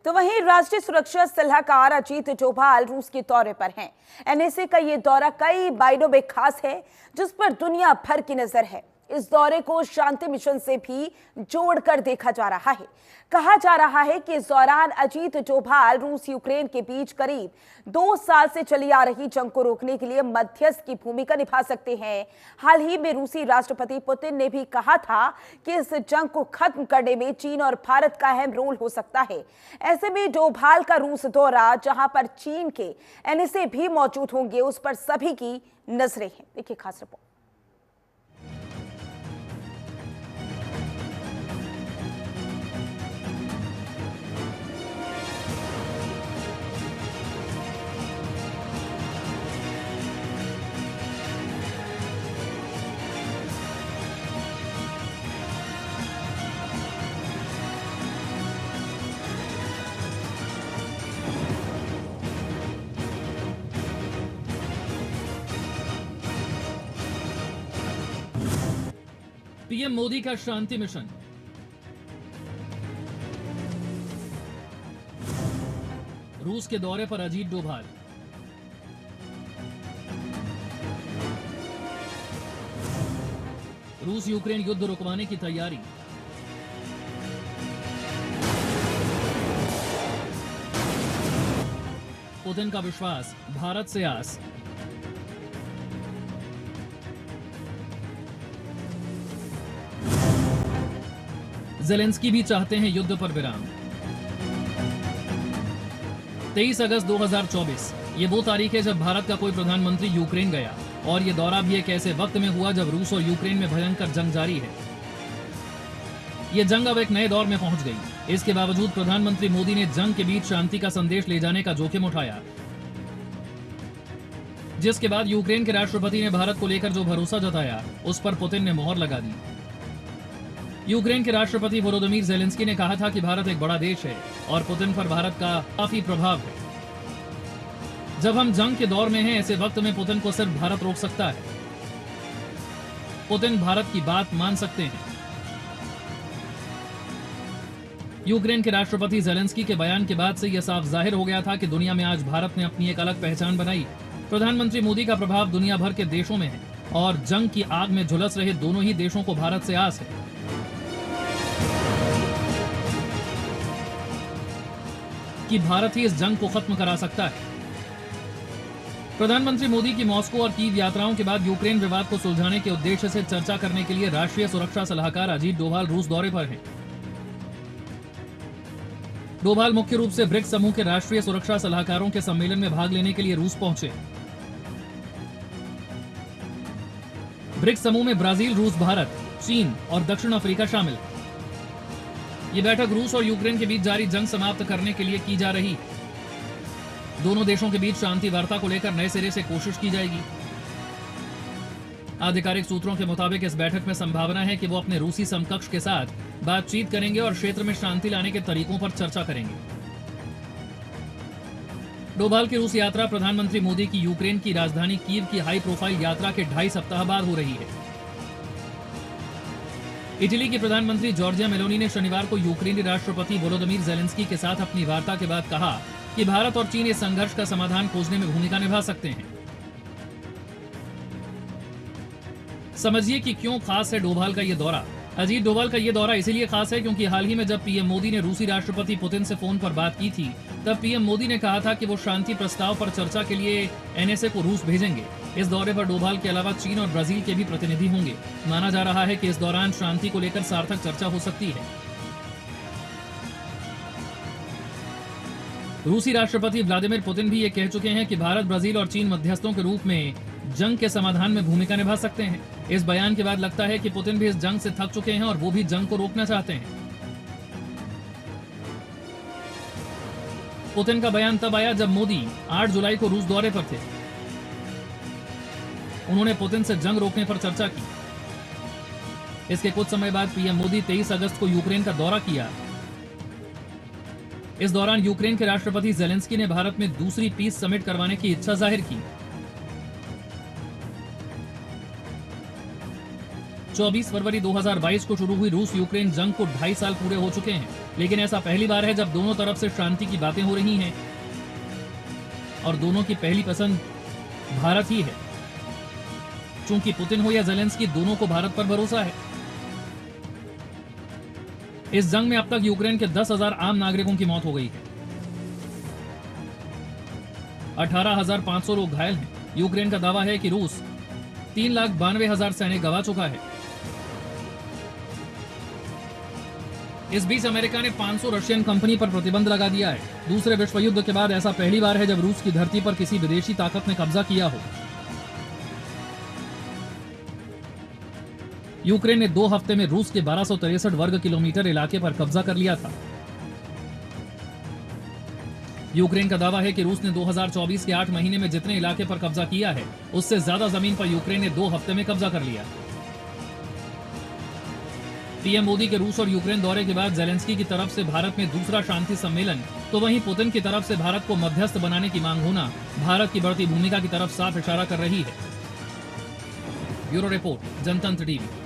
तो वहीं राष्ट्रीय सुरक्षा सलाहकार अजीत डोभाल रूस के दौरे पर हैं। एनएसए का ये दौरा कई मायनों में खास है, जिस पर दुनिया भर की नजर है। इस दौरे को शांति मिशन से भी जोड़कर देखा जा रहा है। कहा जा रहा है कि इस दौरान अजीत डोभाल रूस यूक्रेन के बीच करीब 2 साल से चली आ रही जंग को रोकने के लिए मध्यस्थ की भूमिका निभा सकते हैं। हाल ही में रूसी राष्ट्रपति पुतिन ने भी कहा था कि इस जंग को खत्म करने में चीन और भारत का अहम रोल हो सकता है। ऐसे में डोभाल का रूस दौरा, जहां पर चीन के एनएसए भी मौजूद होंगे, उस पर सभी की नजरें हैं। देखिए खास रिपोर्ट। पीएम मोदी का शांति मिशन। रूस के दौरे पर अजीत डोभाल। रूस यूक्रेन युद्ध रुकवाने की तैयारी। पुतिन का विश्वास, भारत से आस। ज़ेलेंस्की भी चाहते हैं युद्ध पर विराम। 23 अगस्त 2024 ये वो तारीख है जब भारत का कोई प्रधानमंत्री यूक्रेन गया, और ये दौरा भी एक ऐसे वक्त में हुआ जब रूस और यूक्रेन में भयंकर जंग जारी है। ये जंग अब एक नए दौर में पहुंच गई। इसके बावजूद प्रधानमंत्री मोदी ने जंग के बीच शांति का संदेश ले जाने का जोखिम उठाया, जिसके बाद यूक्रेन के राष्ट्रपति ने भारत को लेकर जो भरोसा जताया, उस पर पुतिन ने मोहर लगा दी। यूक्रेन के राष्ट्रपति वोलोदिमीर ज़ेलेंस्की ने कहा था कि भारत एक बड़ा देश है और पुतिन पर भारत का काफी प्रभाव है। जब हम जंग के दौर में हैं, ऐसे वक्त में पुतिन को सिर्फ भारत रोक सकता है। पुतिन भारत की बात मान सकते हैं। यूक्रेन के राष्ट्रपति ज़ेलेंस्की के बयान के बाद से यह साफ जाहिर हो गया था कि दुनिया में आज भारत ने अपनी एक अलग पहचान बनाई। प्रधानमंत्री मोदी का प्रभाव दुनिया भर के देशों में है और जंग की आग में झुलस रहे दोनों ही देशों को भारत से आस है कि भारत ही इस जंग को खत्म करा सकता है। प्रधानमंत्री मोदी की मॉस्को और कीव यात्राओं के बाद यूक्रेन विवाद को सुलझाने के उद्देश्य से चर्चा करने के लिए राष्ट्रीय सुरक्षा सलाहकार अजीत डोभाल रूस दौरे पर हैं। डोभाल मुख्य रूप से ब्रिक्स समूह के राष्ट्रीय सुरक्षा सलाहकारों के सम्मेलन में भाग लेने के लिए रूस पहुंचे। ब्रिक्स समूह में ब्राजील, रूस, भारत, चीन और दक्षिण अफ्रीका शामिल। ये बैठक रूस और यूक्रेन के बीच जारी जंग समाप्त करने के लिए की जा रही। दोनों देशों के बीच शांति वार्ता को लेकर नए सिरे से कोशिश की जाएगी। आधिकारिक सूत्रों के मुताबिक इस बैठक में संभावना है कि वो अपने रूसी समकक्ष के साथ बातचीत करेंगे और क्षेत्र में शांति लाने के तरीकों पर चर्चा करेंगे। डोभाल की रूस यात्रा प्रधानमंत्री मोदी की यूक्रेन की राजधानी कीव की हाई प्रोफाइल यात्रा के 2.5 सप्ताह बाद हो रही है। इटली की प्रधानमंत्री जॉर्जिया मेलोनी ने शनिवार को यूक्रेनी राष्ट्रपति वोलोदिमीर ज़ेलेंस्की के साथ अपनी वार्ता के बाद कहा कि भारत और चीन इस संघर्ष का समाधान खोजने में भूमिका निभा सकते हैं। समझिए कि क्यों खास है डोभाल का ये दौरा। अजीत डोभाल का ये दौरा इसीलिए खास है क्योंकि हाल ही में जब पीएम मोदी ने रूसी राष्ट्रपति पुतिन से फोन पर बात की थी, तब पीएम मोदी ने कहा था कि वो शांति प्रस्ताव पर चर्चा के लिए एनएसए को रूस भेजेंगे। इस दौरे पर डोभाल के अलावा चीन और ब्राजील के भी प्रतिनिधि होंगे। माना जा रहा है कि इस दौरान शांति को लेकर सार्थक चर्चा हो सकती है। रूसी राष्ट्रपति व्लादिमीर पुतिन भी ये कह चुके हैं कि भारत, ब्राजील और चीन मध्यस्थों के रूप में जंग के समाधान में भूमिका निभा सकते हैं। इस बयान के बाद लगता है कि पुतिन भी इस जंग से थक चुके हैं और वो भी जंग को रोकना चाहते हैं। पुतिन का बयान तब आया जब मोदी 8 जुलाई को रूस दौरे पर थे। उन्होंने पुतिन से जंग रोकने पर चर्चा की। इसके कुछ समय बाद पीएम मोदी 23 अगस्त को यूक्रेन का दौरा किया। इस दौरान यूक्रेन के राष्ट्रपति ज़ेलेंस्की ने भारत में दूसरी पीस समिट करवाने की इच्छा जाहिर की। 24 फरवरी 2022 को शुरू हुई रूस यूक्रेन जंग को 2.5 साल पूरे हो चुके हैं। लेकिन ऐसा पहली बार है जब दोनों तरफ से शांति की बातें हो रही हैं और दोनों की पहली पसंद भारत ही है। चूंकि पुतिन हो या ज़ेलेंस्की, दोनों को भारत पर भरोसा है। इस जंग में अब तक यूक्रेन के 10,000 आम नागरिकों की मौत हो गई है। 18,500 लोग घायल हैं। यूक्रेन का दावा है कि रूस 3,92,000 सैनिक गंवा चुका है। इस बीच अमेरिका ने 500 रशियन कंपनी पर प्रतिबंध लगा दिया है। दूसरे विश्व युद्ध के बाद ऐसा पहली बार है जब रूस की धरती पर किसी विदेशी ताकत ने कब्जा किया हो। यूक्रेन ने 2 हफ्ते में रूस के 1263 वर्ग किलोमीटर इलाके पर कब्जा कर लिया था। यूक्रेन का दावा है कि रूस ने 2024 के 8 महीने में जितने इलाके पर कब्जा किया है, उससे ज्यादा जमीन पर यूक्रेन ने 2 हफ्ते में कब्जा कर लिया। पीएम मोदी के रूस और यूक्रेन दौरे के बाद ज़ेलेंस्की की तरफ से भारत में दूसरा शांति सम्मेलन, तो वहीं पुतिन की तरफ से भारत को मध्यस्थ बनाने की मांग होना भारत की बढ़ती भूमिका की तरफ साफ इशारा कर रही है। ब्यूरो रिपोर्ट, जनतंत्र टीवी।